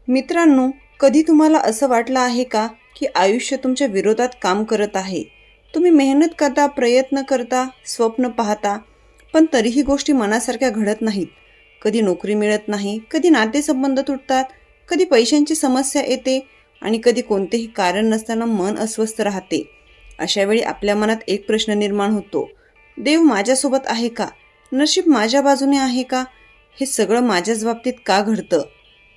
मित्रांनो, कधी तुम्हाला असं वाटलं आहे का की आयुष्य तुमच्या विरोधात काम करत आहे? तुम्ही मेहनत करता, प्रयत्न करता, स्वप्न पाहता, पण तरीही गोष्टी मनासारख्या घडत नाहीत. कधी नोकरी मिळत नाही, कधी नातेसंबंध तुटतात, कधी पैशांची समस्या येते आणि कधी कोणतेही कारण नसताना मन अस्वस्थ राहते. अशा वेळी आपल्या मनात एक प्रश्न निर्माण होतो, देव माझ्यासोबत आहे का? नशीब माझ्या बाजूने आहे का? हे सगळं माझ्याच बाबतीत का घडतं?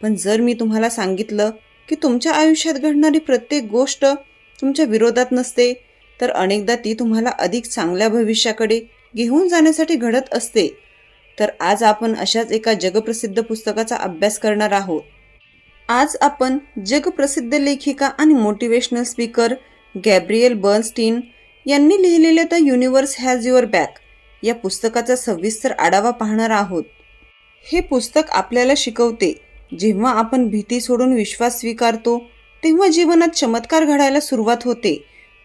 पण जर मी तुम्हाला सांगितलं की तुमच्या आयुष्यात घडणारी प्रत्येक गोष्ट तुमच्या विरोधात नसते, तर अनेकदा ती तुम्हाला अधिक चांगल्या भविष्याकडे घेऊन जाण्यासाठी घडत असते. तर आज आपण अशाच एका जगप्रसिद्ध पुस्तकाचा अभ्यास करणार आहोत. आज आपण जगप्रसिद्ध लेखिका आणि मोटिवेशनल स्पीकर गॅब्रिएल बर्नस्टीन यांनी लिहिलेल्या the universe has your back या पुस्तकाचा सविस्तर आढावा पाहणार आहोत. हे पुस्तक आपल्याला शिकवते, जेव्हा आपण भीती सोडून विश्वास स्वीकारतो तेव्हा जीवनात चमत्कार घडायला सुरुवात होते.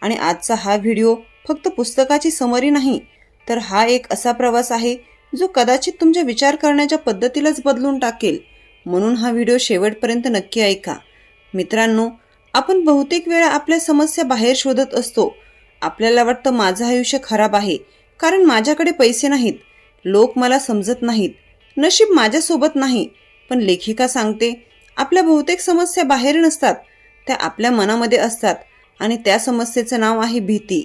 आणि आजचा हा व्हिडिओ फक्त पुस्तकाची समरी नाही, तर हा एक असा प्रवास आहे जो कदाचित तुमच्या विचार करण्याच्या पद्धतीलाच बदलून टाकेल. म्हणून हा व्हिडिओ शेवटपर्यंत नक्की ऐका. मित्रांनो, आपण बहुतेक वेळा आपल्या समस्या बाहेर शोधत असतो. आपल्याला वाटतं माझं आयुष्य खराब आहे कारण माझ्याकडे पैसे नाहीत, लोक मला समजत नाहीत, नशीब माझ्यासोबत नाही. पण लेखिका सांगते, आपल्या बहुतेक समस्या बाहेर नसतात, त्या आपल्या मनामध्ये असतात. आणि त्या समस्येचं नाव आहे भीती.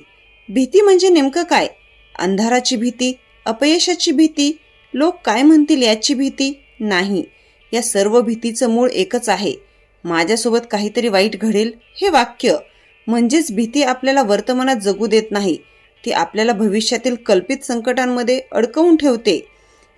भीती म्हणजे नेमकं काय? अंधाराची भीती, अपयशाची भीती, लोक काय म्हणतील याची भीती? नाही, या सर्व भीतीचं मूळ एकच आहे, माझ्यासोबत काहीतरी वाईट घडेल हे वाक्य. म्हणजेच भीती आपल्याला वर्तमानात जगू देत नाही, ती आपल्याला भविष्यातील कल्पित संकटांमध्ये अडकवून ठेवते.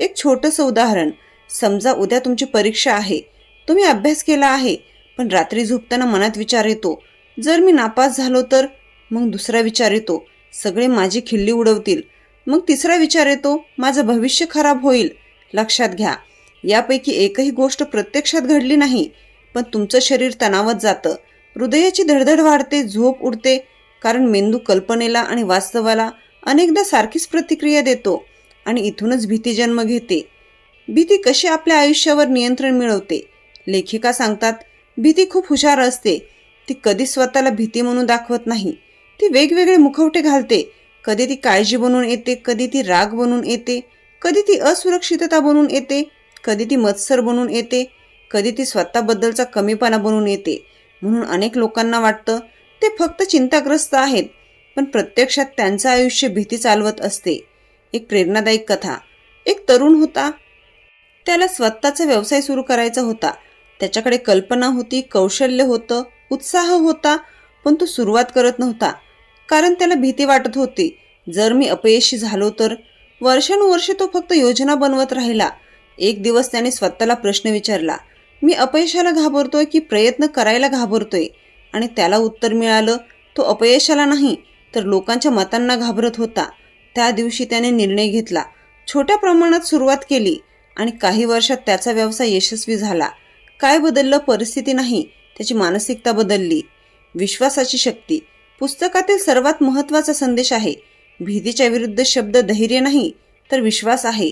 एक छोटंसं उदाहरण, समजा उद्या तुमची परीक्षा आहे, तुम्ही अभ्यास केला आहे, पण रात्री झोपताना मनात विचार येतो, जर मी नापास झालो तर? मग दुसरा विचार येतो, सगळे माझी खिल्ली उडवतील. मग तिसरा विचार येतो, माझं भविष्य खराब होईल. लक्षात घ्या, यापैकी एकही गोष्ट प्रत्यक्षात घडली नाही, पण तुमचं शरीर तणावात जातं, हृदयाची धडधड वाढते, झोप उडते, कारण मेंदू कल्पनेला आणि वास्तवाला अनेकदा सारखीच प्रतिक्रिया देतो. आणि इथूनच भीती जन्म घेते. भीती कशी आपल्या आयुष्यावर नियंत्रण मिळवते? लेखिका सांगतात, भीती खूप हुशार असते. ती कधी स्वतःला भीती म्हणून दाखवत नाही, ती वेगवेगळे मुखवटे घालते. कधी ती काळजी बनून येते, कधी ती राग बनून येते, कधी ती असुरक्षितता बनून येते, कधी ती मत्सर बनून येते, कधी ती स्वतःबद्दलचा कमीपणा बनून येते. म्हणून अनेक लोकांना वाटतं ते फक्त चिंताग्रस्त आहेत, पण प्रत्यक्षात त्यांचं आयुष्य भीती चालवत असते. एक प्रेरणादायक कथा. एक तरुण होता, त्याला स्वतःचा व्यवसाय सुरू करायचा होता. त्याच्याकडे कल्पना होती, कौशल्य होतं, उत्साह होता, पण तो सुरुवात करत नव्हता, कारण त्याला भीती वाटत होती, जर मी अपयशी झालो तर? वर्षानुवर्षे तो फक्त योजना बनवत राहिला. एक दिवस त्याने स्वतःला प्रश्न विचारला, मी अपयशाला घाबरतोय की प्रयत्न करायला घाबरतोय? आणि त्याला उत्तर मिळालं, तो अपयशाला नाही, तर लोकांच्या मतांना घाबरत होता. त्या दिवशी त्याने निर्णय घेतला, छोट्या प्रमाणात सुरुवात केली आणि काही वर्षात त्याचा व्यवसाय यशस्वी झाला. काय बदललं? परिस्थिती नाही, त्याची मानसिकता बदलली. विश्वासाची शक्ती. पुस्तकातील सर्वात महत्त्वाचा संदेश आहे, भीतीच्या विरुद्ध शब्द धैर्य नाही, तर विश्वास आहे.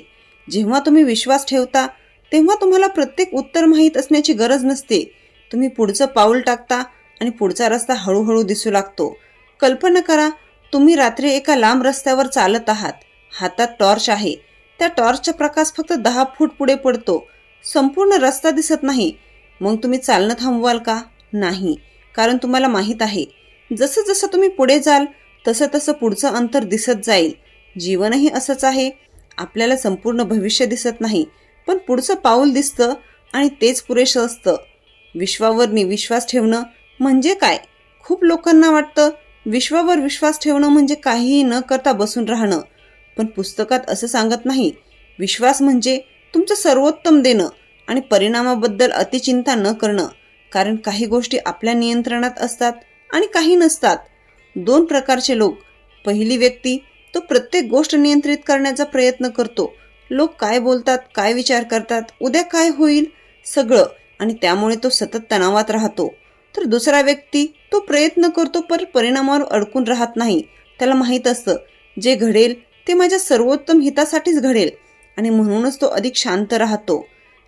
जेव्हा तुम्ही विश्वास ठेवता तेव्हा तुम्हाला प्रत्येक उत्तर माहीत असण्याची गरज नसते. तुम्ही पुढचं पाऊल टाकता आणि पुढचा रस्ता हळूहळू दिसू लागतो. कल्पना करा, तुम्ही रात्री एका लांब रस्त्यावर चालत आहात, हातात टॉर्च आहे, त्या टॉर्चचा प्रकाश फक्त 10 फूट पुढे पडतो, संपूर्ण रस्ता दिसत नाही. मग तुम्ही चालणं थांबवाल का? नाही, कारण तुम्हाला माहीत आहे, जसं जसं तुम्ही पुढे जाल तसं तसं पुढचं अंतर दिसत जाईल. जीवनही असंच आहे, आपल्याला संपूर्ण भविष्य दिसत नाही, पण पुढचं पाऊल दिसतं आणि तेच पुरेसं असतं. विश्वावर विश्वास ठेवणं म्हणजे काय? खूप लोकांना वाटतं विश्वावर विश्वास ठेवणं म्हणजे काहीही न करता बसून राहणं, पण पुस्तकात असं सांगत नाही. विश्वास म्हणजे तुमचं सर्वोत्तम देणं आणि परिणामाबद्दल अतिचिंता न करणं, कारण काही गोष्टी आपल्या नियंत्रणात असतात आणि काही नसतात. 2 प्रकारचे लोक. पहिली व्यक्ती, तो प्रत्येक गोष्ट नियंत्रित करण्याचा प्रयत्न करतो. लोक काय बोलतात, काय विचार करतात, उद्या काय होईल, सगळं, आणि त्यामुळे तो सतत तणावात राहतो. तर दुसरा व्यक्ती, तो प्रयत्न करतो पण परिणामावर अडकून राहत नाही. त्याला माहीत असतं, जे घडेल ते माझ्या सर्वोत्तम हितासाठीच घडेल आणि म्हणूनच तो अधिक शांत राहतो.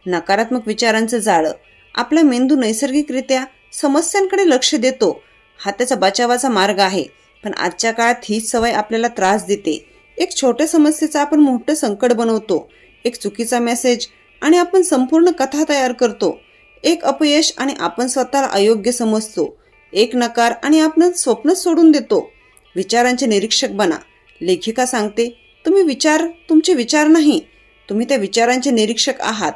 नकारात्मक विचारांचं जाळं. आपला मेंदू नैसर्गिकरित्या समस्यांकडे लक्ष देतो. हा त्याचा बचावाचा मार्ग आहे. पण आजच्या काळात हीच सवय आपल्याला त्रास देते. एक छोट्या समस्येचं आपण मोठं संकट बनवतो. एक चुकीचा मेसेज आणि आपण संपूर्ण कथा तयार करतो. एक अपयश आणि आपण स्वतःला अयोग्य समजतो. एक नकार आणि आपण स्वप्न सोडून देतो. विचारांचे निरीक्षक बना. लेखिका सांगते, तुमचे विचार नाही, तुम्ही त्या विचारांचे निरीक्षक आहात.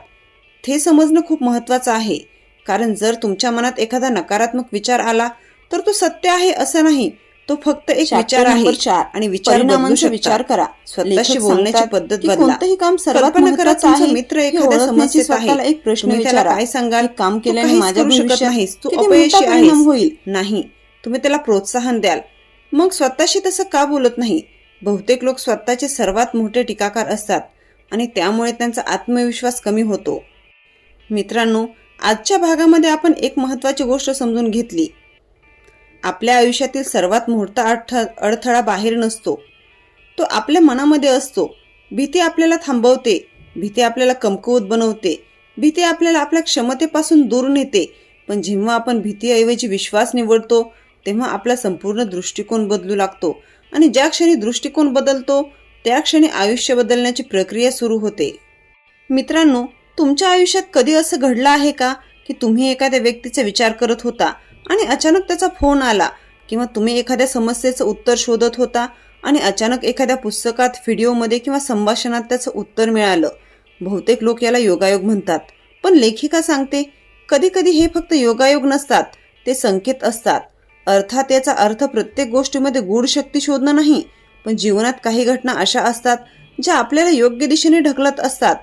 हे समजणं खूप महत्त्वाचं आहे. कारण जर तुमच्या मनात एखादा नकारात्मक विचार आला तर तो सत्य आहे असं नाही, तो फक्त एक विचार आहे. आणि परिणामांचा विचार करा. स्वतःशी बोलण्याची पद्धत बदला. कोणतंही काम सर्वात महत्त्वाचं आहे. मित्र एखाद्या समस्येत आहे, एक प्रश्न विचारा. काय सांगाल? काम केल्याने माझ्या भविष्यात तू अपयशी आहेस होईल नाही. तुम्ही त्याला प्रोत्साहन द्याल. मग स्वतःशी तसं का बोलत नाही? बहुतेक लोक स्वतःचे सर्वात मोठे टीकाकार असतात आणि त्यामुळे त्यांचा आत्मविश्वास कमी होतो. मित्रांनो, आजच्या भागामध्ये आपण एक महत्त्वाची गोष्ट समजून घेतली. आपल्या आयुष्यातील सर्वात मोठा अडथळा बाहेर नसतो, तो आपल्या मनामध्ये असतो. भीती आपल्याला थांबवते, भीती आपल्याला कमकुवत बनवते, भीती आपल्याला आपल्या क्षमतेपासून दूर नेते. पण जेव्हा आपण भीतीऐवजी विश्वास निवडतो तेव्हा आपला संपूर्ण दृष्टिकोन बदलू लागतो. आणि ज्या क्षणी दृष्टिकोन बदलतो त्या क्षणी आयुष्य बदलण्याची प्रक्रिया सुरू होते. मित्रांनो, तुमच्या आयुष्यात कधी असं घडलं आहे का की तुम्ही एखाद्या व्यक्तीचा विचार करत होता आणि अचानक त्याचा फोन आला, किंवा तुम्ही एखाद्या समस्येचं उत्तर शोधत होता आणि अचानक एखाद्या पुस्तकात, व्हिडिओमध्ये किंवा संभाषणात त्याचं उत्तर मिळालं? बहुतेक लोक याला योगायोग म्हणतात, पण लेखिका सांगते कधी कधी हे फक्त योगायोग नसतात, ते संकेत असतात. अर्थात याचा अर्थ प्रत्येक गोष्टीमध्ये गूढ शक्ती शोधणं नाही, पण जीवनात काही घटना अशा असतात ज्या आपल्याला योग्य दिशेने ढकलत असतात.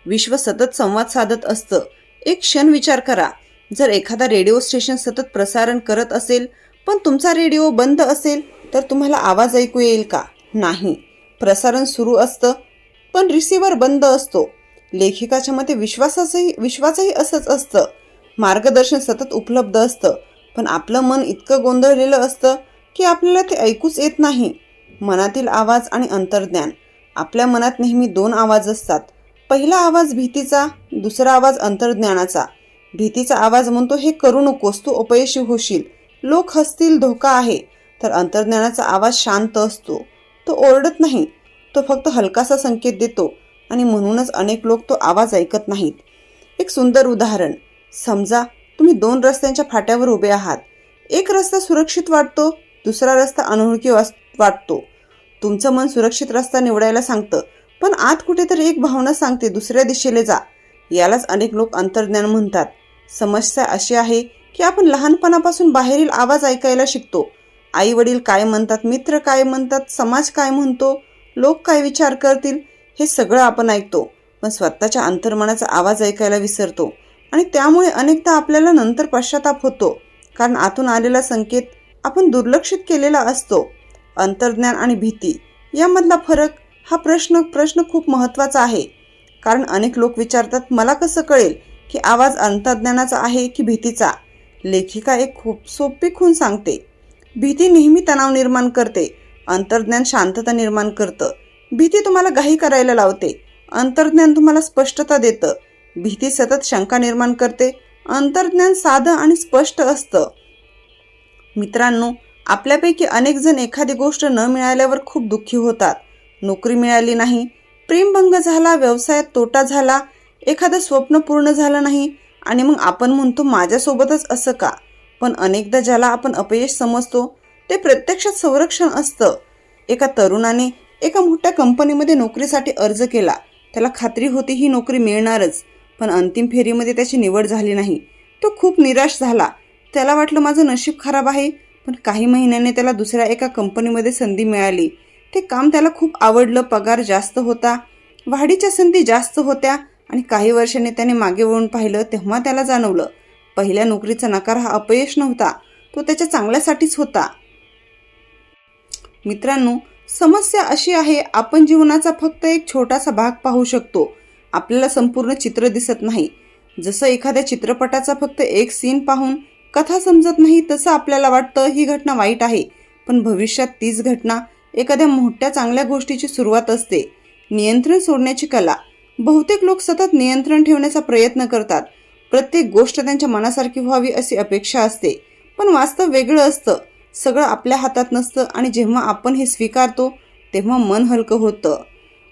विश्व सतत संवाद साधत असतं. एक क्षण विचार करा, जर एखादा रेडिओ स्टेशन सतत प्रसारण करत असेल पण तुमचा रेडिओ बंद असेल तर तुम्हाला आवाज ऐकू येईल का? नाही. प्रसारण सुरू असतं पण रिसिव्हर बंद असतो. लेखिकाच्या मते विश्वाचंही असंच असतं. मार्गदर्शन सतत उपलब्ध असतं, पण आपलं मन इतकं गोंधळलेलं असतं की आपल्याला ते ऐकूच येत नाही. मनातील आवाज आणि अंतर्ज्ञान. आपल्या मनात नेहमी दोन आवाज असतात. पहिला आवाज भीतीचा, दुसरा आवाज अंतर्ज्ञानाचा. भीतीचा आवाज म्हणतो हे करू नकोस, तू अपयशी होशील, लोक हसतील, धोका आहे. तर अंतर्ज्ञानाचा आवाज शांत असतो, तो ओरडत नाही, तो फक्त हलकासा संकेत देतो. आणि म्हणूनच अनेक लोक तो आवाज ऐकत नाहीत. एक सुंदर उदाहरण. समजा तुम्ही दोन रस्त्यांच्या फाट्यावर उभे आहात. एक रस्ता सुरक्षित वाटतो, दुसरा रस्ता अनोळखी वाटतो. तुमचं मन सुरक्षित रस्ता निवडायला सांगतं, पण आत कुठेतरी एक भावना सांगते दुसऱ्या दिशेला जा. यालाच अनेक लोक अंतर्ज्ञान म्हणतात. समस्या अशी आहे की आपण लहानपणापासून बाहेरील आवाज ऐकायला शिकतो. आई वडील काय म्हणतात, मित्र काय म्हणतात, समाज काय म्हणतो, लोक काय विचार करतील, हे सगळं आपण ऐकतो. पण स्वतःच्या अंतर्मनाचा आवाज ऐकायला विसरतो. आणि त्यामुळे अनेकदा आपल्याला नंतर पश्चाताप होतो, कारण आतून आलेला संकेत आपण दुर्लक्षित केलेला असतो. अंतर्ज्ञान आणि भीती यामधला फरक हा प्रश्न खूप महत्त्वाचा आहे. कारण अनेक लोक विचारतात मला कसं कळेल की आवाज अंतर्ज्ञानाचा आहे की भीतीचा? लेखिका एक खूप सोपी खूण सांगते. भीती नेहमी तणाव निर्माण करते, अंतर्ज्ञान शांतता निर्माण करतं. भीती तुम्हाला घाई करायला लावते, अंतर्ज्ञान तुम्हाला स्पष्टता देतं. भीती सतत शंका निर्माण करते, अंतर्ज्ञान साधं आणि स्पष्ट असतं. मित्रांनो, आपल्यापैकी अनेक जण एखादी गोष्ट न मिळाल्यावर खूप दुःखी होतात. नोकरी मिळाली नाही, प्रेमभंग झाला, व्यवसायात तोटा झाला, एखादं स्वप्न पूर्ण झालं नाही आणि मग आपण म्हणतो माझ्यासोबतच असं का? पण अनेकदा ज्याला आपण अपयश समजतो ते प्रत्यक्षात संरक्षण असतं. एका तरुणाने एका मोठ्या कंपनीमध्ये नोकरीसाठी अर्ज केला. त्याला खात्री होती ही नोकरी मिळणारच, पण अंतिम फेरीमध्ये त्याची निवड झाली नाही. तो खूप निराश झाला. त्याला वाटलं माझं नशीब खराब आहे. पण काही महिन्यांनी त्याला दुसऱ्या एका कंपनीमध्ये संधी मिळाली. ते काम त्याला खूप आवडलं, पगार जास्त होता, वाढीच्या संधी जास्त होत्या. आणि काही वर्षांनी त्याने मागे वळून पाहिलं तेव्हा त्याला जाणवलं पहिल्या नोकरीचा नकार हा अपयश नव्हता, तो त्याच्या चांगल्यासाठीच होता. मित्रांनो, समस्या अशी आहे आपण जीवनाचा फक्त एक छोटासा भाग पाहू शकतो. आपल्याला संपूर्ण चित्र दिसत नाही. जसं एखाद्या चित्रपटाचा फक्त एक सीन पाहून कथा समजत नाही तसं आपल्याला वाटतं ही घटना वाईट आहे, पण भविष्यात तीच घटना एखाद्या मोठ्या चांगल्या गोष्टीची सुरुवात असते. नियंत्रण सोडण्याची कला. बहुतेक लोक सतत नियंत्रण ठेवण्याचा प्रयत्न करतात, प्रत्येक गोष्ट त्यांच्या मनासारखी व्हावी अशी अपेक्षा असते, पण वास्तव वेगळं असतं. सगळं आपल्या हातात नसतं आणि जेव्हा आपण हे स्वीकारतो तेव्हा मन हलकं होतं.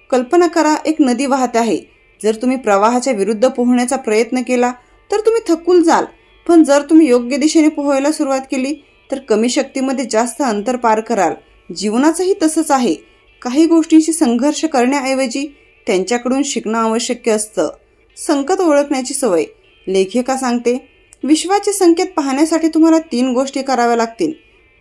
कल्पना करा, एक नदी वाहत आहे. जर तुम्ही प्रवाहाच्या विरुद्ध पोहण्याचा प्रयत्न केला तर तुम्ही थकून जाल, पण जर तुम्ही योग्य दिशेने पोहायला सुरुवात केली तर कमी शक्तीमध्ये जास्त अंतर पार कराल. जीवनाचंही तसंच आहे. काही गोष्टींशी संघर्ष करण्याऐवजी त्यांच्याकडून शिकणं आवश्यक असतं. संकट ओळखण्याची सवय. लेखिका सांगते, विश्वाचे संकेत पाहण्यासाठी तुम्हाला 3 गोष्टी कराव्या लागतील.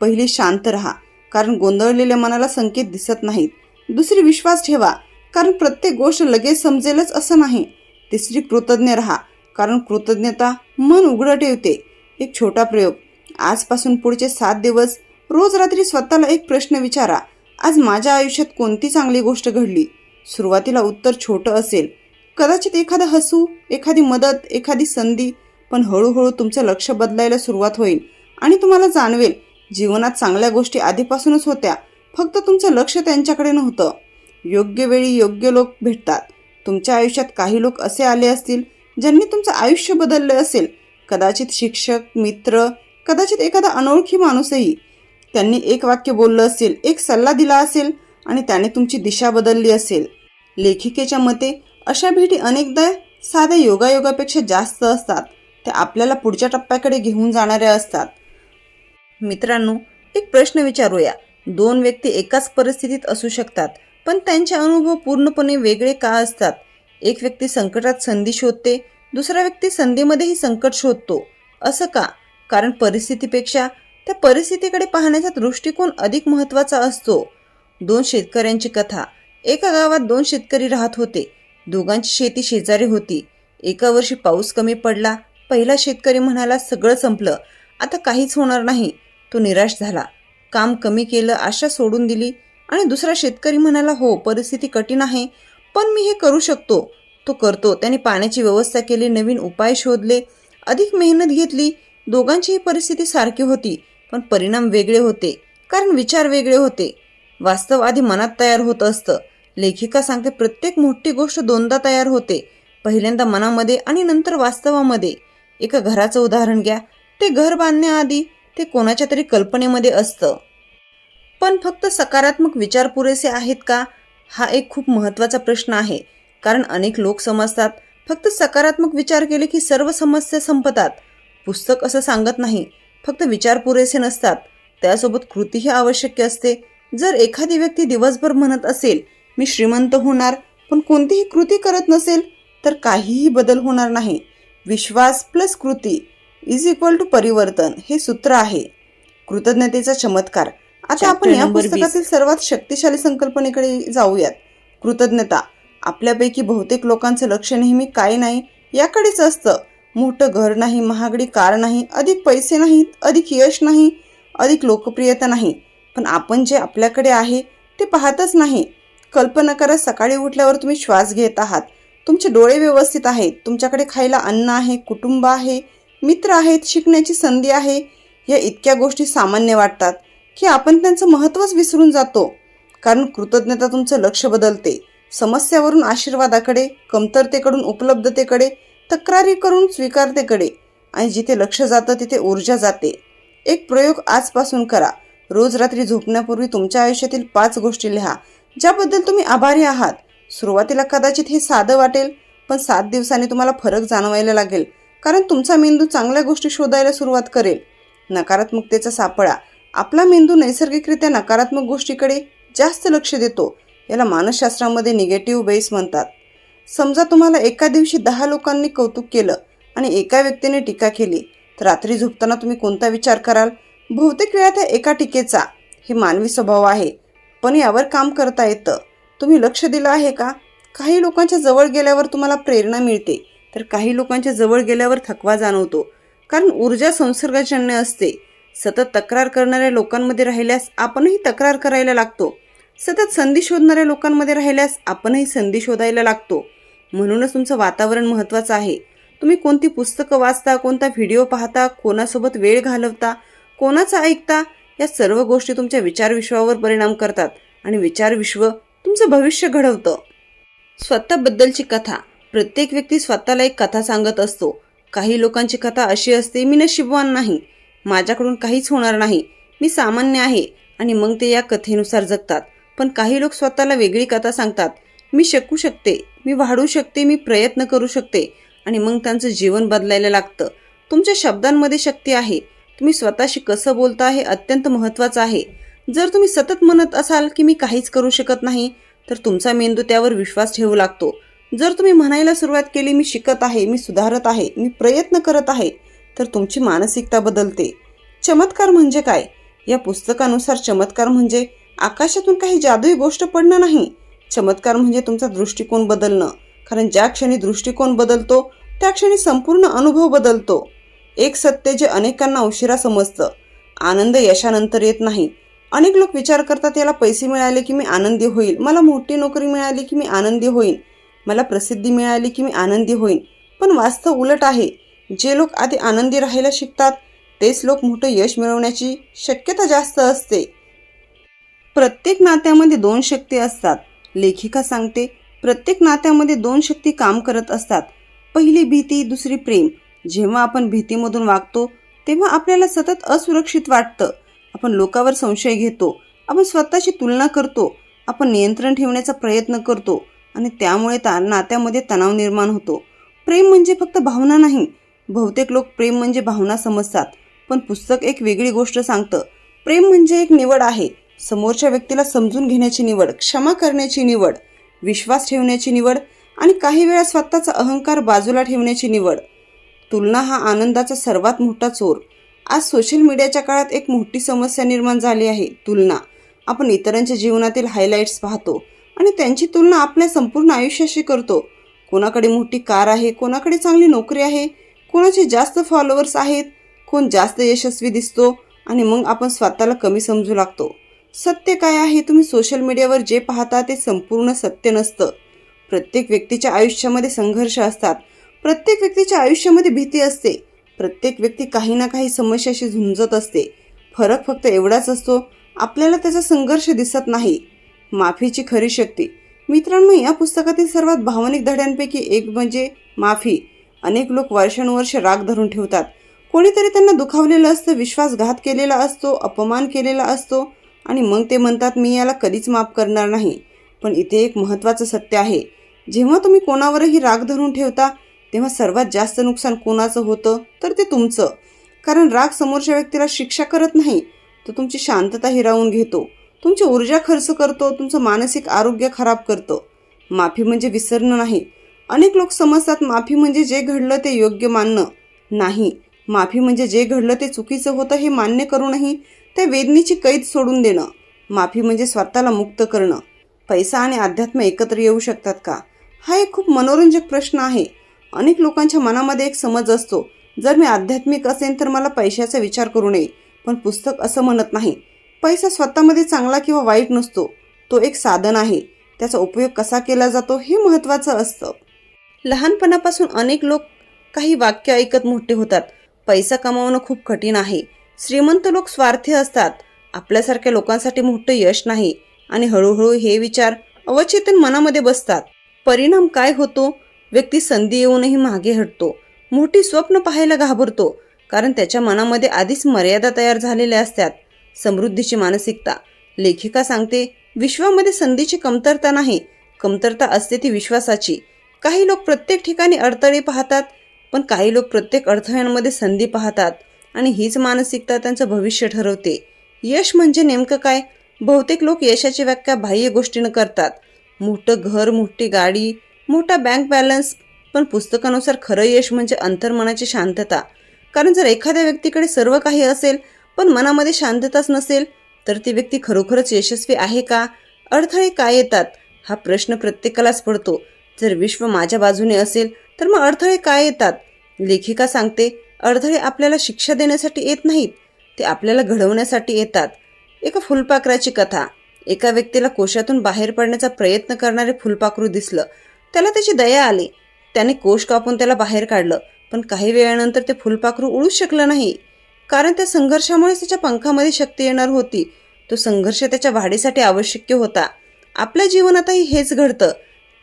पहिली, शांत राहा, कारण गोंधळलेल्या मनाला संकेत दिसत नाहीत. दुसरी, विश्वास ठेवा, कारण प्रत्येक गोष्ट लगेच समजेलच असं नाही. तिसरी, कृतज्ञ राहा, कारण कृतज्ञता मन उघडं ठेवते. एक छोटा प्रयोग. आजपासून पुढचे 7 दिवस रोज रात्री स्वतःला एक प्रश्न विचारा, आज माझ्या आयुष्यात कोणती चांगली गोष्ट घडली? सुरुवातीला उत्तर छोटं असेल, कदाचित एखादं हसू, एखादी मदत, एखादी संधी, पण हळूहळू तुमचं लक्ष बदलायला सुरुवात होईल आणि तुम्हाला जाणवेल जीवनात चांगल्या गोष्टी आधीपासूनच होत्या, फक्त तुमचं लक्ष त्यांच्याकडे नव्हतं. योग्य वेळी योग्य लोक भेटतात. तुमच्या आयुष्यात काही लोक असे आले असतील ज्यांनी तुमचं आयुष्य बदलले असेल. कदाचित शिक्षक, मित्र, कदाचित एखादा अनोळखी माणूसही. त्यांनी एक वाक्य बोललं असेल, एक सल्ला दिला असेल आणि त्याने तुमची दिशा बदलली असेल. लेखिकेच्या मते अशा भेटी अनेकदा साध्या योगायोगापेक्षा जास्त असतात. त्या आपल्याला पुढच्या टप्प्याकडे घेऊन जाणाऱ्या असतात. मित्रांनो, एक प्रश्न विचारूया. 2 व्यक्ती एकाच परिस्थितीत असू शकतात, पण त्यांचे अनुभव पूर्णपणे वेगळे का असतात? एक व्यक्ती संकटात संधी शोधते, दुसरा व्यक्ती संधीमध्येही संकट शोधतो. असं का? कारण परिस्थितीपेक्षा त्या परिस्थितीकडे पाहण्याचा दृष्टिकोन अधिक महत्त्वाचा असतो. 2 शेतकऱ्यांची कथा. एका गावात 2 शेतकरी राहत होते. दोघांची शेती शेजारी होती. एका वर्षी पाऊस कमी पडला. पहिला शेतकरी म्हणाला, सगळं संपलं, आता काहीच होणार नाही. तो निराश झाला. काम कमी केलं, आशा सोडून दिली. आणि दुसरा शेतकरी म्हणाला, हो, परिस्थिती कठीण आहे, पण मी हे करू शकतो. तो करतो. त्याने पाण्याची व्यवस्था केली, नवीन उपाय शोधले, अधिक मेहनत घेतली. दोघांचीही परिस्थिती सारखी होती, पण परिणाम वेगळे होते, कारण विचार वेगळे होते. वास्तव आधी मनात तयार होत असतं. लेखिका सांगते, प्रत्येक मोठी गोष्ट 2दा तयार होते, पहिल्यांदा मनामध्ये आणि नंतर वास्तवामध्ये. एका घराचं उदाहरण घ्या. ते घर बांधण्याआधी ते कोणाच्या तरी कल्पनेमध्ये असतं. पण फक्त सकारात्मक विचार पुरेसे आहेत का? हा एक खूप महत्त्वाचा प्रश्न आहे. कारण अनेक लोक समजतात फक्त सकारात्मक विचार केले की सर्व समस्या संपतात. पुस्तक असं सांगत नाही. फक्त विचार पुरेसे नसतात, त्यासोबत कृतीही आवश्यक असते. जर एखादी व्यक्ती दिवसभर म्हणत असेल, मी श्रीमंत होणार, पण कोणतीही कृती करत नसेल तर काहीही बदल होणार नाही. विश्वास प्लस कृती इज इक्वल टू परिवर्तन हे सूत्र आहे. कृतज्ञतेचा चमत्कार. आता आपण या पुस्तकातील सर्वात शक्तिशाली संकल्पनेकडे जाऊयात, कृतज्ञता. आपल्यापैकी बहुतेक लोकांचं लक्ष नेहमी काय नाही याकडेच असतं. मोठं घर नाही, महागडी कार नाही, अधिक पैसे नाहीत, अधिक यश नाही, अधिक लोकप्रियता नाही. पण आपण जे आपल्याकडे आहे ते पाहतच नाही. कल्पना करा, सकाळी उठल्यावर तुम्ही श्वास घेत आहात, तुमचे डोळे व्यवस्थित आहेत, तुमच्याकडे खायला अन्न आहे, कुटुंब आहे, मित्र आहेत, शिकण्याची संधी आहे. या इतक्या गोष्टी सामान्य वाटतात की आपण त्यांचं महत्त्वच विसरून जातो. कारण कृतज्ञता तुमचं लक्ष बदलते. समस्यावरून आशीर्वादाकडे, कमतरतेकडून उपलब्धतेकडे, तक्रारी करून स्वीकारतेकडे. आणि जिथे लक्ष जातं तिथे ऊर्जा जाते. एक प्रयोग आजपासून करा. रोज रात्री झोपण्यापूर्वी तुमच्या आयुष्यातील 5 गोष्टी लिहा ज्याबद्दल तुम्ही आभारी आहात. सुरुवातीला कदाचित हे साधं वाटेल, पण 7 दिवसांनी तुम्हाला फरक जाणवायला लागेल. कारण तुमचा मेंदू चांगल्या गोष्टी शोधायला सुरुवात करेल. नकारात्मकतेचा सापळा. आपला मेंदू नैसर्गिकरित्या नकारात्मक गोष्टीकडे जास्त लक्ष देतो. याला मानसशास्त्रामध्ये निगेटिव्ह बेस म्हणतात. समजा तुम्हाला एका दिवशी 10 लोकांनी कौतुक केलं आणि एका व्यक्तीने टीका केली, तर रात्री झोपताना तुम्ही कोणता विचार कराल? बहुतेक वेळा त्या एका टीकेचा. हे मानवी स्वभाव आहे, पण यावर काम करता येतं. तुम्ही लक्ष दिलं आहे का? काही लोकांच्या जवळ गेल्यावर तुम्हाला प्रेरणा मिळते, तर काही लोकांच्या जवळ गेल्यावर थकवा जाणवतो. कारण ऊर्जा संसर्गजन्य असते. सतत तक्रार करणाऱ्या लोकांमध्ये राहिल्यास आपणही तक्रार करायला लागतो. सतत संधी शोधणाऱ्या लोकांमध्ये राहिल्यास आपणही संधी शोधायला लागतो. म्हणूनच तुमचं वातावरण महत्त्वाचं आहे. तुम्ही कोणती पुस्तकं वाचता, कोणता व्हिडिओ पाहता, कोणासोबत वेळ घालवता, कोणाचं ऐकता, या सर्व गोष्टी तुमच्या विचारविश्वावर परिणाम करतात आणि विचारविश्व तुमचं भविष्य घडवतं. स्वतःबद्दलची कथा. प्रत्येक व्यक्ती स्वतःला एक कथा सांगत असतो. काही लोकांची कथा अशी असते, मी नशीबवान नाही, माझ्याकडून काहीच होणार नाही, मी सामान्य आहे, आणि मग ते या कथेनुसार जगतात. पण काही लोक स्वतःला वेगळी कथा सांगतात, मी शिकू शकते, मी वाढू शकते, मी प्रयत्न करू शकते, आणि मग त्यांचं जीवन बदलायला लागतं. तुमच्या शब्दांमध्ये शक्ती आहे. तुम्ही स्वतःशी कसं बोलता हे अत्यंत महत्त्वाचं आहे. जर तुम्ही सतत म्हणत असाल की मी काहीच करू शकत नाही, तर तुमचा मेंदू त्यावर विश्वास ठेवू लागतो. जर तुम्ही म्हणायला सुरुवात केली, मी शिकत आहे, मी सुधारत आहे, मी प्रयत्न करत आहे, तर तुमची मानसिकता बदलते. चमत्कार म्हणजे काय? या पुस्तकानुसार चमत्कार म्हणजे आकाशातून काही जादुई गोष्ट पडणं नाही. चमत्कार म्हणजे तुमचा दृष्टिकोन बदलणं. कारण ज्या क्षणी दृष्टिकोन बदलतो त्या क्षणी संपूर्ण अनुभव बदलतो. एक सत्य जे अनेकांना उशिरा समजतं, आनंद यशानंतर येत नाही. अनेक लोक विचार करतात, याला पैसे मिळाले की मी आनंदी होईल, मला मोठी नोकरी मिळाली की मी आनंदी होईन, मला प्रसिद्धी मिळाली की मी आनंदी होईन. पण वास्तव उलट आहे. जे लोक आधी आनंदी राहायला शिकतात तेच लोक मोठं यश मिळवण्याची शक्यता जास्त असते. प्रत्येक नात्यामध्ये दोन शक्ती असतात. लेखिका सांगते, प्रत्येक नात्यामध्ये दोन शक्ती काम करत असतात. पहिली भीती, दुसरी प्रेम. जेव्हा आपण भीतीमधून वागतो तेव्हा आपल्याला सतत असुरक्षित वाटतं. आपण लोकांवर संशय घेतो, आपण स्वतःची तुलना करतो, आपण नियंत्रण ठेवण्याचा प्रयत्न करतो, आणि त्यामुळे नात्यामध्ये तणाव निर्माण होतो. प्रेम म्हणजे फक्त भावना नाही. बहुतेक लोक प्रेम म्हणजे भावना समजतात, पण पुस्तक एक वेगळी गोष्ट सांगतं. प्रेम म्हणजे एक निवड आहे. समोरच्या व्यक्तीला समजून घेण्याची निवड, क्षमा करण्याची निवड, विश्वास ठेवण्याची निवड, आणि काही वेळा स्वतःचा अहंकार बाजूला ठेवण्याची निवड. तुलना हा आनंदाचा सर्वात मोठा चोर. आज सोशल मीडियाच्या काळात एक मोठी समस्या निर्माण झाली आहे, तुलना. आपण इतरांच्या जीवनातील हायलाईट्स पाहतो आणि त्यांची तुलना आपल्या संपूर्ण आयुष्याशी करतो. कोणाकडे मोठी कार आहे, कोणाकडे चांगली नोकरी आहे, कोणाचे जास्त फॉलोअर्स आहेत, कोण जास्त यशस्वी दिसतो, आणि मग आपण स्वतःला कमी समजू लागतो. सत्य काय आहे? तुम्ही सोशल मीडियावर जे पाहता ते संपूर्ण सत्य नसतं. प्रत्येक व्यक्तीच्या आयुष्यामध्ये संघर्ष असतात. प्रत्येक व्यक्तीच्या आयुष्यामध्ये भीती असते. प्रत्येक व्यक्ती काही ना काही समस्याशी झुंजत असते. फरक फक्त एवढाच असतो, आपल्याला त्याचा संघर्ष दिसत नाही. माफीची खरी शक्ती. मित्रांनो, या पुस्तकातील सर्वात भावनिक धड्यांपैकी एक म्हणजे माफी. अनेक लोक वर्षानुवर्ष राग धरून ठेवतात. कोणीतरी त्यांना दुखावलेलं असतं, विश्वासघात केलेला असतो, अपमान केलेला असतो, आणि मग ते म्हणतात, मी याला कधीच माफ करणार नाही. पण इथे एक महत्त्वाचं सत्य आहे. जेव्हा तुम्ही कोणावरही राग धरून ठेवता तेव्हा सर्वात जास्त नुकसान कोणाचं होतं तर ते तुमचं. कारण राग समोरच्या व्यक्तीला शिक्षा करत नाही, तो तुमची शांतता हिरावून घेतो, तुमची ऊर्जा खर्च करतो, तुमचं मानसिक आरोग्य खराब करतो. माफी म्हणजे विसरणं नाही. अनेक लोक समजतात माफी म्हणजे जे घडलं ते योग्य मानणं. नाही, माफी म्हणजे जे घडलं ते चुकीचं होतं हे मान्य करूनही त्या वेदनेची कैद सोडून देणं. माफी म्हणजे स्वतःला मुक्त करणं. पैसा आणि अध्यात्म एकत्र येऊ शकतात का? हा एक खूप मनोरंजक प्रश्न आहे. अनेक लोकांच्या मनामध्ये एक समज असतो, जर मी आध्यात्मिक असेन तर मला पैशाचा विचार करू नये. पण पुस्तक असं म्हणत नाही. पैसा स्वतःमध्ये चांगला किंवा वाईट नसतो, तो एक साधन आहे. त्याचा उपयोग कसा केला जातो हे महत्त्वाचं असतं. लहानपणापासून अनेक लोक काही वाक्य ऐकत मोठे होतात. पैसा कमावणं खूप कठीण आहे, श्रीमंत लोक स्वार्थी असतात, आपल्यासारख्या लोकांसाठी मोठं यश नाही, आणि हळूहळू हे विचार अवचेतन मनामध्ये बसतात. परिणाम काय होतो? व्यक्ती संधी येऊनही मागे हटतो, मोठी स्वप्न पाहायला घाबरतो, कारण त्याच्या मनामध्ये आधीच मर्यादा तयार झालेल्या असतात. समृद्धीची मानसिकता. लेखिका सांगते, विश्वामध्ये संधीची कमतरता नाही, कमतरता असते ती विश्वासाची. काही लोक प्रत्येक ठिकाणी अडथळे पाहतात, पण काही लोक प्रत्येक अडथळ्यांमध्ये संधी पाहतात, आणि हीच मानसिकता त्यांचं भविष्य ठरवते. यश म्हणजे नेमकं काय? बहुतेक लोक यशाची व्याख्या बाह्य गोष्टीनं करतात. मोठं घर, मोठी गाडी, मोठा बँक बॅलन्स. पण पुस्तकानुसार खरं यश म्हणजे अंतर्मनाची शांतता. कारण जर एखाद्या व्यक्तीकडे सर्व काही असेल पण मनामध्ये शांतताच नसेल तर ती व्यक्ती खरोखरच यशस्वी आहे का? अडथळे काय येतात? हा प्रश्न प्रत्येकालाच पडतो. जर विश्व माझ्या बाजूने असेल तर मग अडथळे काय येतात? लेखिका सांगते, अडथळे आपल्याला शिक्षा देण्यासाठी येत नाहीत, ते आपल्याला घडवण्यासाठी येतात. एका फुलपाखराची कथा. एका व्यक्तीला कोशातून बाहेर पडण्याचा प्रयत्न करणारे फुलपाखरू दिसलं. त्याला त्याची दया आली. त्याने कोश कापून त्याला बाहेर काढलं. पण काही वेळानंतर ते फुलपाखरू उडूच शकलं नाही, कारण त्या संघर्षामुळे त्याच्या पंखामध्ये शक्ती येणार होती. तो संघर्ष त्याच्या वाढीसाठी आवश्यक होता. आपल्या जीवनातही हेच घडतं.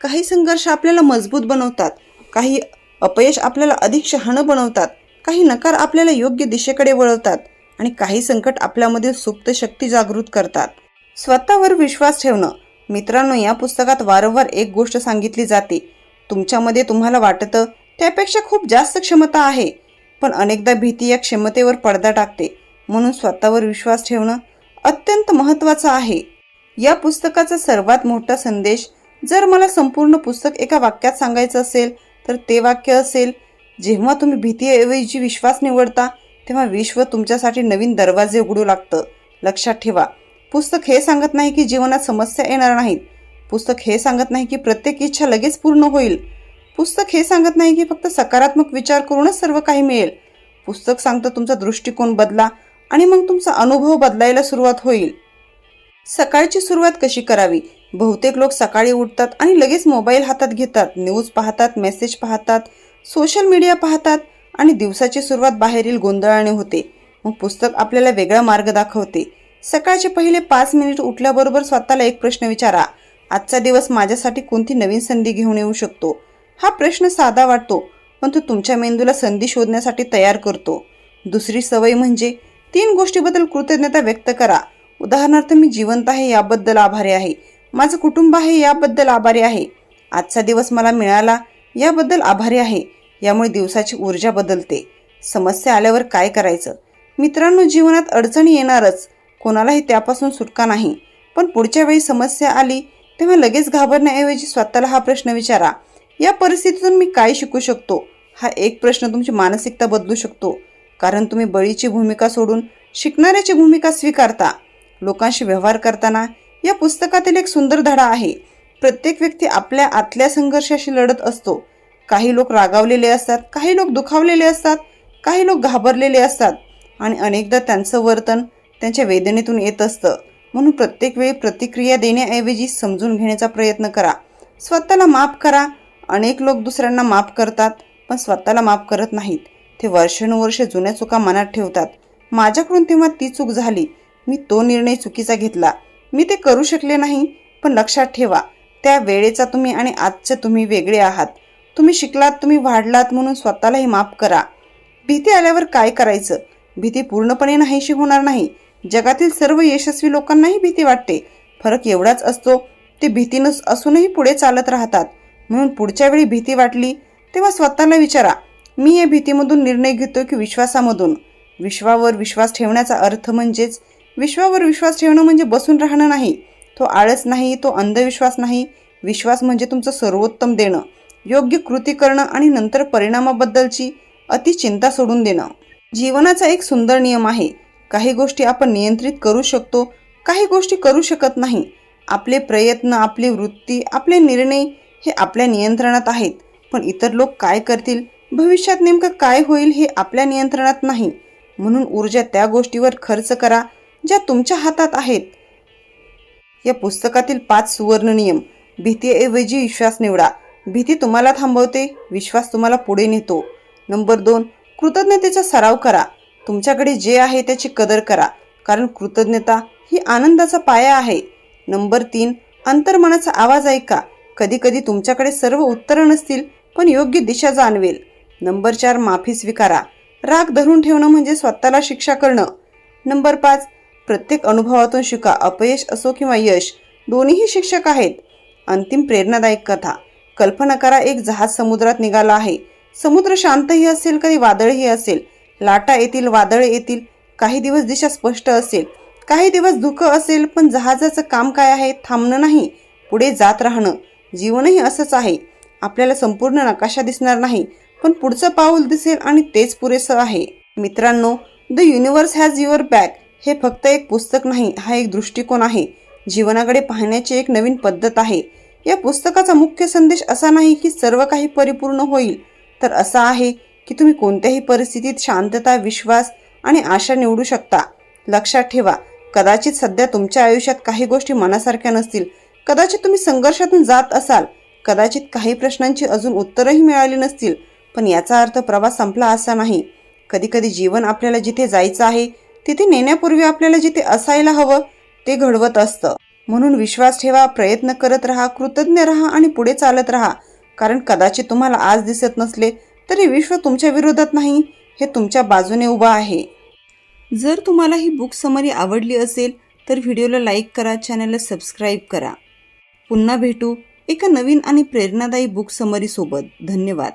काही संघर्ष आपल्याला मजबूत बनवतात, काही अपयश आपल्याला अधिक शहाणं बनवतात, काही नकार आपल्याला योग्य दिशेकडे वळवतात आणि काही संकट आपल्यामधील सुप्त शक्ती जागृत करतात. स्वतःवर विश्वास ठेवणं. मित्रांनो, या पुस्तकात वारंवार एक गोष्ट सांगितली जाते, तुमच्यामध्ये तुम्हाला वाटतं त्यापेक्षा खूप जास्त क्षमता आहे, पण अनेकदा भीती या क्षमतेवर पडदा टाकते. म्हणून स्वतःवर विश्वास ठेवणं अत्यंत महत्त्वाचं आहे. या पुस्तकाचा सर्वात मोठा संदेश, जर मला संपूर्ण पुस्तक एका वाक्यात सांगायचं असेल तर ते वाक्य असेल, जेव्हा तुम्ही भीतीऐवजी विश्वास निवडता तेव्हा विश्व तुमच्यासाठी नवीन दरवाजे उघडू लागतं. लक्षात ठेवा, पुस्तक हे सांगत नाही की जीवनात समस्या येणार नाहीत. पुस्तक हे सांगत नाही की प्रत्येक इच्छा लगेच पूर्ण होईल. पुस्तक हे सांगत नाही की फक्त सकारात्मक विचार करूनच सर्व काही मिळेल. पुस्तक सांगतं तुमचा दृष्टिकोन बदला आणि मग तुमचा अनुभव बदलायला सुरुवात होईल. सकाळची सुरुवात कशी करावी? बहुतेक लोक सकाळी उठतात आणि लगेच मोबाईल हातात घेतात, न्यूज पाहतात, मेसेज पाहतात, सोशल मीडिया पाहतात आणि दिवसाची सुरुवात बाहेरील गोंधळाने होते. मग पुस्तक आपल्याला वेगळा मार्ग दाखवते. सकाळचे पहिले 5 मिनिट उठल्याबरोबर स्वतःला एक प्रश्न विचारा, आजचा दिवस माझ्यासाठी कोणती नवीन संधी घेऊन येऊ शकतो? हा प्रश्न साधा वाटतो, पण तो तुमच्या मेंदूला संधी शोधण्यासाठी तयार करतो. दुसरी सवय म्हणजे 3 गोष्टीबद्दल कृतज्ञता व्यक्त करा. उदाहरणार्थ, मी जिवंत आहे याबद्दल आभारी आहे, माझं कुटुंब आहे याबद्दल आभारी आहे, आजचा दिवस मला मिळाला याबद्दल आभारी आहे. यामुळे दिवसाची ऊर्जा बदलते. समस्या आल्यावर काय करायचं? मित्रांनो, जीवनात अडचणी येणारच, कोणालाही त्यापासून सुटका नाही. पण पुढच्या वेळी समस्या आली तेव्हा लगेच घाबरण्याऐवजी स्वतःला हा प्रश्न विचारा, या परिस्थितीतून मी काय शिकू शकतो? हा एक प्रश्न तुमची मानसिकता बदलू शकतो, कारण तुम्ही बळीची भूमिका सोडून शिकणाऱ्याची भूमिका स्वीकारता. लोकांशी व्यवहार करताना या पुस्तकातील एक सुंदर धडा आहे. प्रत्येक व्यक्ती आपल्या आतल्या संघर्षाशी लढत असतो. काही लोक रागावलेले असतात, काही लोक दुखावलेले असतात, काही लोक घाबरलेले असतात आणि अनेकदा त्यांचं वर्तन त्यांच्या वेदनेतून येत असतं. म्हणून प्रत्येक वेळी प्रतिक्रिया देण्याऐवजी समजून घेण्याचा प्रयत्न करा. स्वतःला माफ करा. अनेक लोक दुसऱ्यांना माफ करतात पण स्वतःला माफ करत नाहीत. ते वर्षानुवर्षे जुन्या चुका मनात ठेवतात. माझ्याकडून तेव्हा ती चूक झाली, मी तो निर्णय चुकीचा घेतला, मी ते करू शकले नाही. पण लक्षात ठेवा, त्या वेळेचा तुम्ही आणि आजचे तुम्ही वेगळे आहात. तुम्ही शिकलात, तुम्ही वाढलात, म्हणून स्वतःलाही माफ करा. भीती आल्यावर काय करायचं? भीती पूर्णपणे नाहीशी होणार नाही. जगातील सर्व यशस्वी लोकांनाही भीती वाटते. फरक एवढाच असतो, ते भीतीनं असूनही पुढे चालत राहतात. म्हणून पुढच्या वेळी भीती वाटली तेव्हा स्वतःला विचारा, मी या भीतीमधून निर्णय घेतो की विश्वासामधून? विश्वावर विश्वास ठेवण्याचा अर्थ म्हणजेच, विश्वावर विश्वास ठेवणं म्हणजे बसून राहणं नाही, तो आळस नाही, तो अंधविश्वास नाही. विश्वास म्हणजे तुमचं सर्वोत्तम देणं, योग्य कृती करणं आणि नंतर परिणामाबद्दलची अतिचिंता सोडून देणं. जीवनाचा एक सुंदर नियम आहे, काही गोष्टी आपण नियंत्रित करू शकतो, काही गोष्टी करू शकत नाही. आपले प्रयत्न, आपली वृत्ती, आपले निर्णय हे आपल्या नियंत्रणात आहेत. पण इतर लोक काय करतील, भविष्यात नेमकं काय होईल हे आपल्या नियंत्रणात नाही. म्हणून ऊर्जा त्या गोष्टीवर खर्च करा ज्या तुमच्या हातात आहेत. या पुस्तकातील 5 सुवर्ण नियम. भीतीऐवजी विश्वास निवडा. भीती तुम्हाला थांबवते, विश्वास तुम्हाला पुढे नेतो. नंबर 2, कृतज्ञतेचा सराव करा. तुमच्याकडे जे आहे त्याची कदर करा, कारण कृतज्ञता ही आनंदाचा पाया आहे. नंबर 3, अंतर्मनाचा आवाज ऐका. कधी कधी तुमच्याकडे सर्व उत्तरं नसतील, पण योग्य दिशा जाणवेल. नंबर 4, माफी स्वीकारा. राग धरून ठेवणं म्हणजे स्वतःला शिक्षा करणं. नंबर 5, प्रत्येक अनुभवातून शिका. अपयश असो किंवा यश, दोन्हीही शिक्षक आहेत. अंतिम प्रेरणादायक कथा. कल्पना करा, एक जहाज समुद्रात निघाला आहे. समुद्र शांतही असेल, काही वादळही असेल. लाटा येतील, वादळे येतील. काही दिवस दिशा स्पष्ट असेल, काही दिवस धुकं असेल, पण जहाजाचं काम काय आहे? थांबणं नाही, पुढे जात राहणं. जीवनही असंच आहे. आपल्याला संपूर्ण नकाशा दिसणार नाही, पण पुढचं पाऊल दिसेल आणि तेच पुरेसं आहे. मित्रांनो, the universe has your back हे फक्त एक पुस्तक नाही, हा एक दृष्टिकोन आहे. जीवनाकडे पाहण्याची एक नवीन पद्धत आहे. या पुस्तकाचा मुख्य संदेश असा नाही की सर्व काही परिपूर्ण होईल, तर असा आहे की तुम्ही कोणत्याही परिस्थितीत शांतता, विश्वास आणि आशा निवडू शकता. लक्षात ठेवा, कदाचित सध्या तुमच्या आयुष्यात काही गोष्टी मनासारख्या नसतील, कदाचित तुम्ही संघर्षातून जात असाल, कदाचित काही प्रश्नांची अजून उत्तरही मिळाली नसतील, पण याचा अर्थ प्रवास संपला असा नाही. कधीकधी जीवन आपल्याला जिथे जायचं आहे तिथे नेण्यापूर्वी आपल्याला जिथे असायला हवं ते घडवत असतं. म्हणून विश्वास ठेवा, प्रयत्न करत राहा, कृतज्ञ राहा आणि पुढे चालत राहा. कारण कदाचित तुम्हाला आज दिसत नसले तरी विश्व तुमच्या विरोधात नाही, हे तुमच्या बाजूने उभा आहे. जर तुम्हाला ही बुक समरी आवडली असेल तर व्हिडिओला लाईक करा, चॅनलला सबस्क्राईब करा. पुन्हा भेटू एका नवीन आणि प्रेरणादायी बुक समरी सोबत. धन्यवाद.